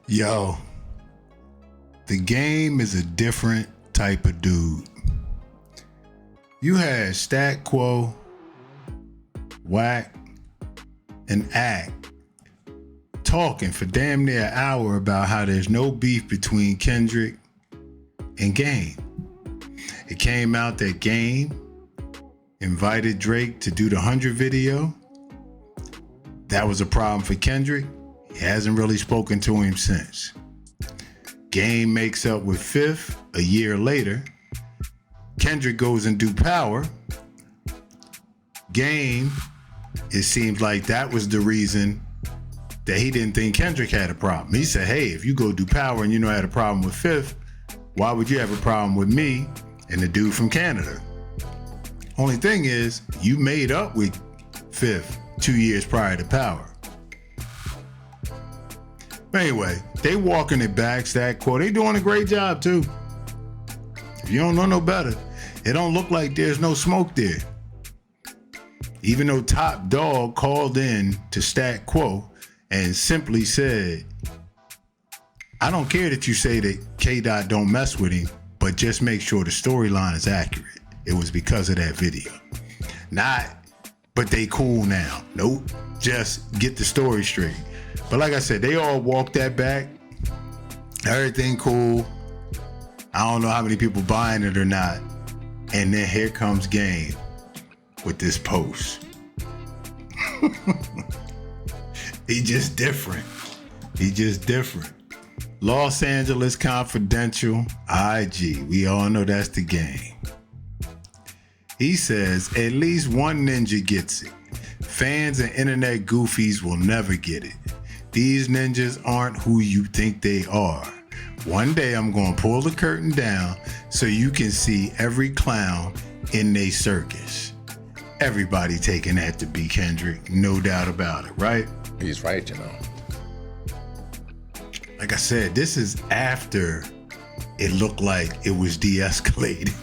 Yo, the game is a different type of dude. You had Stat Quo, Whack, and Act talking for damn near an hour about how there's no beef between Kendrick and Game. It came out that Game invited Drake to do the 100 video. That was a problem for Kendrick. He hasn't really spoken to him since. Game makes up with Fifth a year later. Kendrick goes and do Power. Game, it seems like that was the reason that he didn't think Kendrick had a problem. He said, hey, if you go do Power and you know I had a problem with Fifth, why would you have a problem with me and the dude from Canada? Only thing is, you made up with Fifth 2 years prior to Power. But anyway, they walking it back, Stat Quo. They doing a great job too. If you don't know no better, it don't look like there's no smoke there. Even though Top Dog called in to Stat Quo and simply said, I don't care that you say that K-Dot don't mess with him, but just make sure the storyline is accurate. It was because of that video. Not, but they cool now. Nope, just get the story straight. But like I said, they all walked that back. Everything cool. I don't know how many people buying it or not. And then here comes Game with this post. He just different. Los Angeles Confidential, IG. We all know that's the Game. He says, at least one ninja gets it. Fans and internet goofies will never get it. These ninjas aren't who you think they are. One day I'm going to pull the curtain down so you can see every clown in they circus. Everybody taking that to be Kendrick, no doubt about it, right? He's right, you know. Like I said, this is after it looked like it was de-escalated.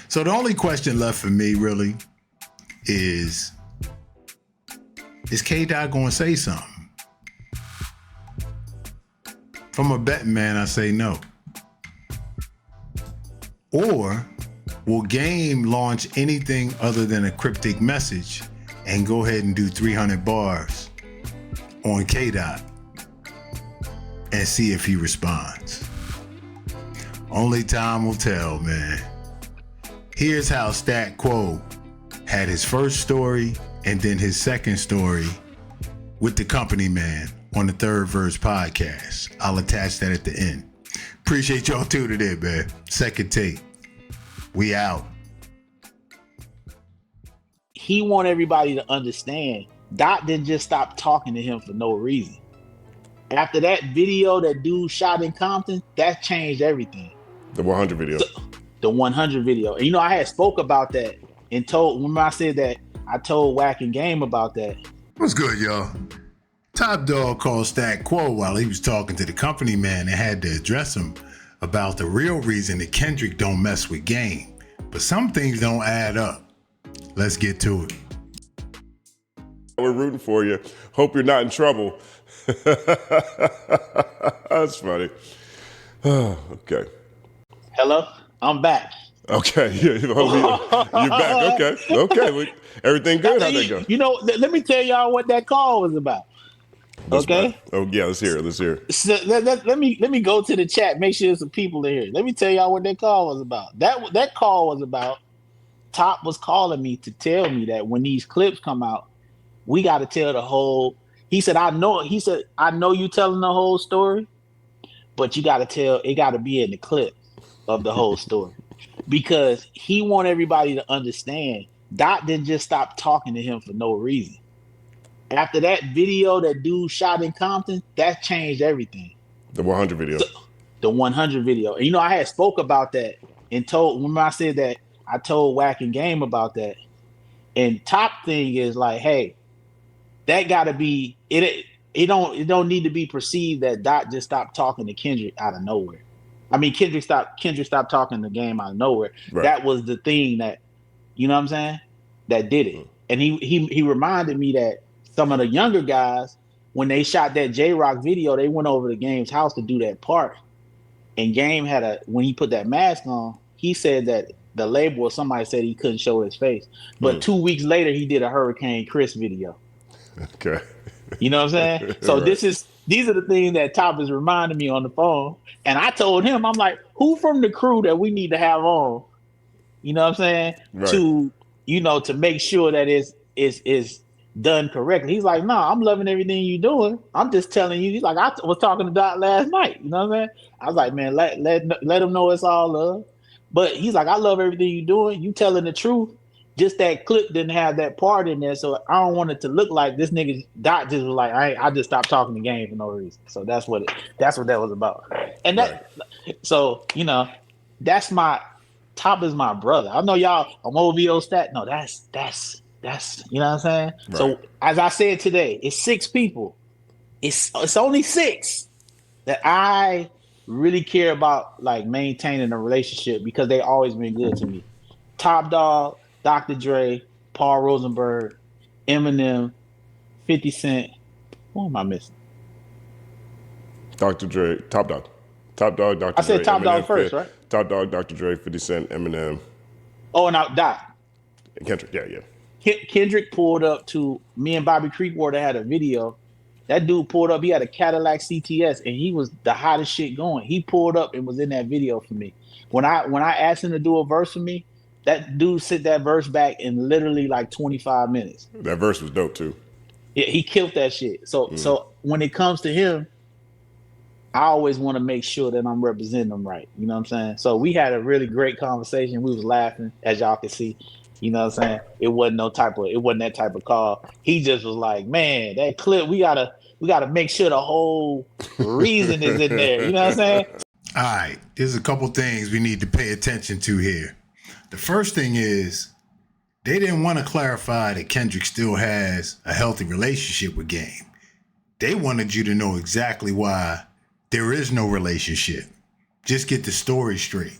So the only question left for me really is K-Dot going to say something? From a betting man, I say no. Or will Game launch anything other than a cryptic message and go ahead and do 300 bars on K-Dot and see if he responds? Only time will tell, man. Here's how Stat Quo had his first story and then his second story with the company man on the Third Verse podcast. I'll attach that at the end. Appreciate y'all tuning in, man. Second take. We out. He want everybody to understand Dot didn't just stop talking to him for no reason. After that video that dude shot in Compton, that changed everything. The 100 video. The 100 video. And I had spoke about that and remember I said that I told Whack and Game about that. What's good, y'all? Top Dog called Stat Quo while he was talking to the company man and had to address him about the real reason that Kendrick don't mess with Game. But some things don't add up. Let's get to it. We're rooting for you. Hope you're not in trouble. That's funny. Okay. Hello? I'm back. Okay. You're back. Okay. Everything good? How'd that go? Let me tell y'all what that call was about. Okay. Oh yeah, let's hear it. So let me go to the chat. Make sure there's some people in here. Let me tell y'all what that call was about. That call was about Top was calling me to tell me that when these clips come out, we got to tell the whole. He said I know you telling the whole story, but you got to tell. It got to be in the clip of the whole story because he want everybody to understand. Dot didn't just stop talking to him for no reason. After that video that dude shot in Compton, that changed everything. The 100 video. The 100 video. And I had spoke about that and remember I said that I told Whack and Game about that. And Top thing is like, hey, that gotta be it. It don't need to be perceived that Dot just stopped talking to Kendrick out of nowhere. I mean, Kendrick stopped talking to Game out of nowhere. Right. That was the thing that, you know what I'm saying, that did it. And he reminded me that some of the younger guys when they shot that J-Rock video, they went over to Game's house to do that part. And Game had when he put that mask on, he said that the label or somebody said he couldn't show his face. But 2 weeks later, he did a Hurricane Chris video. Okay. You know what I'm saying? So Right. these are the things that Top is reminding me on the phone. And I told him, I'm like, who from the crew that we need to have on? You know what I'm saying? Right. To make sure that it's done correctly. He's like, nah, I'm loving everything you're doing. I'm just telling you. He's like, I was talking to Doc last night. You know what I'm saying? I was like, man, let him know it's all love. But he's like, I love everything you're doing. You telling the truth. Just that clip didn't have that part in there, so I don't want it to look like this nigga Doc just was like, I just stopped talking the Game for no reason. So that's what that was about. And that, so that's my Top is my brother. I know y'all on OVO stat. No, that's you know what I'm saying. Right. So as I said today, it's 6 people. It's only 6 that I really care about, like maintaining a relationship because they always been good to me. Top Dog, Dr. Dre, Paul Rosenberg, Eminem, 50 Cent. Who am I missing? Dr. Dre, Top Dog, Dr. Dre. I said Top Eminem, Dog first, right? Top Dog, Dr. Dre, 50 Cent, Eminem. Oh, and Doc. And Kendrick, yeah. Kendrick pulled up to me and Bobby Creekwater had a video. That dude pulled up. He had a Cadillac CTS, and he was the hottest shit going. He pulled up and was in that video for me. When I asked him to do a verse for me, that dude sent that verse back in literally like 25 minutes. That verse was dope too. Yeah, he killed that shit. So when it comes to him, I always want to make sure that I'm representing him right. You know what I'm saying? So we had a really great conversation. We was laughing, as y'all can see. You know what I'm saying? It wasn't that type of call. He just was like, man, that clip, we gotta make sure the whole reason is in there. You know what I'm saying? All right, there's a couple things we need to pay attention to here. The first thing is they didn't want to clarify that Kendrick still has a healthy relationship with Game. They wanted you to know exactly why there is no relationship. Just get the story straight.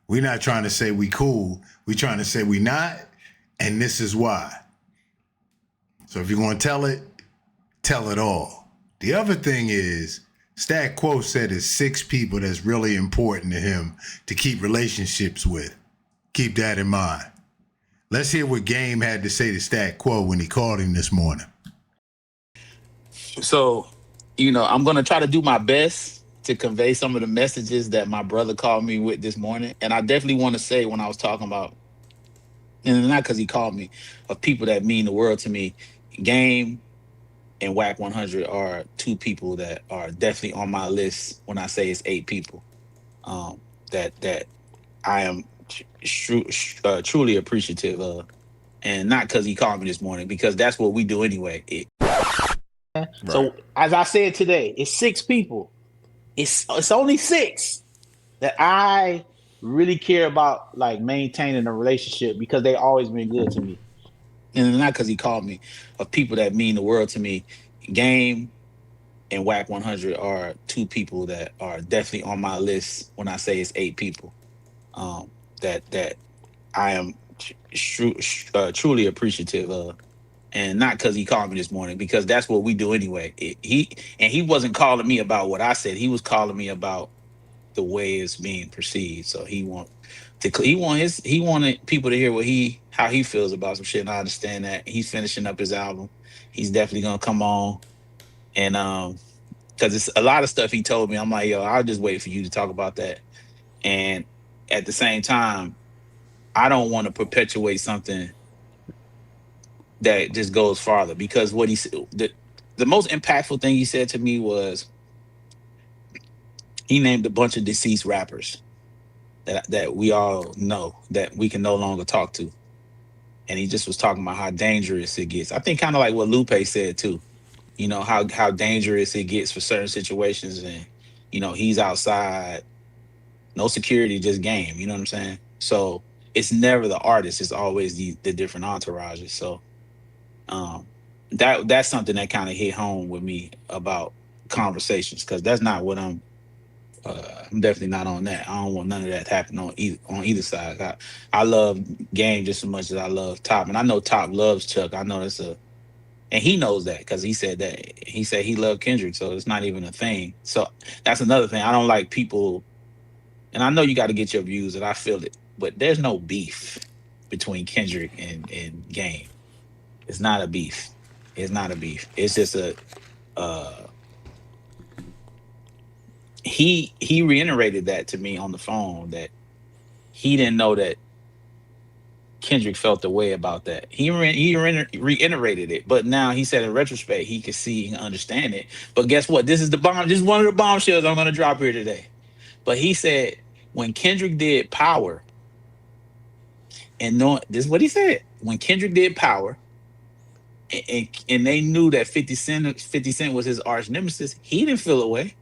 We're not trying to say we cool. We're trying to say we not, and this is why. So if you're going to tell it all. The other thing is, Stat Quo said it's 6 people that's really important to him to keep relationships with. Keep that in mind. Let's hear what Game had to say to Stat Quo when he called him this morning. So, I'm going to try to do my best to convey some of the messages that my brother called me with this morning. And I definitely want to say, when I was talking about, and not because he called me, of people that mean the world to me, Game and Whack 100 are 2 people that are definitely on my list when I say it's 8 people that I am truly appreciative of. And not because he called me this morning, because that's what we do anyway. Right. So as I said today, it's 6 people. It's only 6 that I really care about, like maintaining a relationship because they always been good to me. And not because he called me, of people that mean the world to me. Game and Whack 100 are 2 people that are definitely on my list when I say it's 8 people that I am truly appreciative of. And not because he called me this morning, because that's what we do anyway. He wasn't calling me about what I said. He was calling me about the way it's being perceived. So he wanted people to hear how he feels about some shit. And I understand that. He's finishing up his album. He's definitely gonna come on, and because it's a lot of stuff he told me. I'm like, yo, I'll just wait for you to talk about that. And at the same time, I don't want to perpetuate something that just goes farther, because what he said, the most impactful thing he said to me was he named a bunch of deceased rappers that we all know that we can no longer talk to. And he just was talking about how dangerous it gets. I think kind of like what Lupe said too, how dangerous it gets for certain situations. And, he's outside, no security, just game, you know what I'm saying? So it's never the artist, it's always the different entourages. So that's something that kind of hit home with me about conversations, because that's not what I'm definitely not on that. I don't want none of that to happen on either side. I love Game just as much as I love Top, and I know Top loves Chuck. I know And he knows that because he said that. He said he loved Kendrick, so it's not even a thing. So that's another thing. I don't like people, and I know you got to get your views, and I feel it, but there's no beef between Kendrick and Game. It's not a beef. It's not a beef. It's just a he reiterated that to me on the phone that he didn't know that Kendrick felt the way about that. He reiterated it, but now he said in retrospect he could see and understand it. But guess what? This is the bomb. This is one of the bombshells I'm going to drop here today. But he said when Kendrick did Power, and this is what he said. When Kendrick did Power, and they knew that 50 Cent was his arch nemesis, he didn't feel away.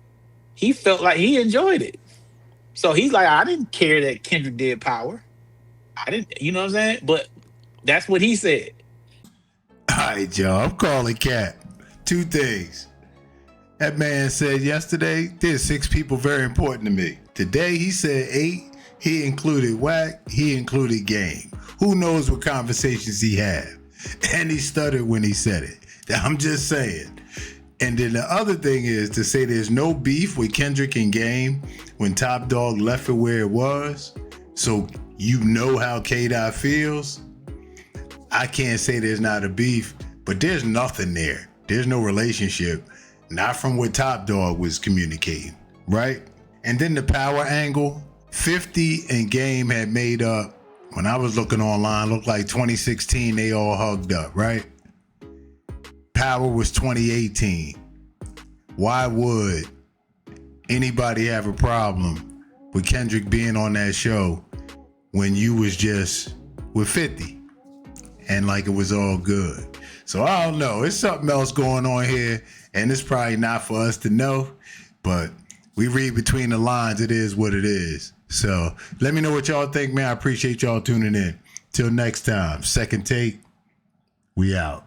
He felt like he enjoyed it. So he's like, I didn't care that Kendrick did Power. I didn't, you know what I'm saying? But that's what he said. All right, y'all. I'm calling Cat. Two things. That man said yesterday, there's 6 people very important to me. Today, he said 8. He included Wack. He included Game. Who knows what conversations he had? And he stuttered when he said it. I'm just saying. And then the other thing is to say there's no beef with Kendrick and Game when Top Dog left it where it was. So you know how K-Dot feels. I can't say there's not a beef, but there's nothing there. There's no relationship. Not from what Top Dog was communicating, right? And then the power angle, 50 and Game had made up, when I was looking online, looked like 2016, they all hugged up, right? Power was 2018. Why would anybody have a problem with Kendrick being on that show when you was just with 50 and like it was all good? So I don't know. It's something else going on here, and it's probably not for us to know, but we read between the lines. It is what it is. So let me know what y'all think, man. I appreciate y'all tuning in. Till next time, Second Take, we out.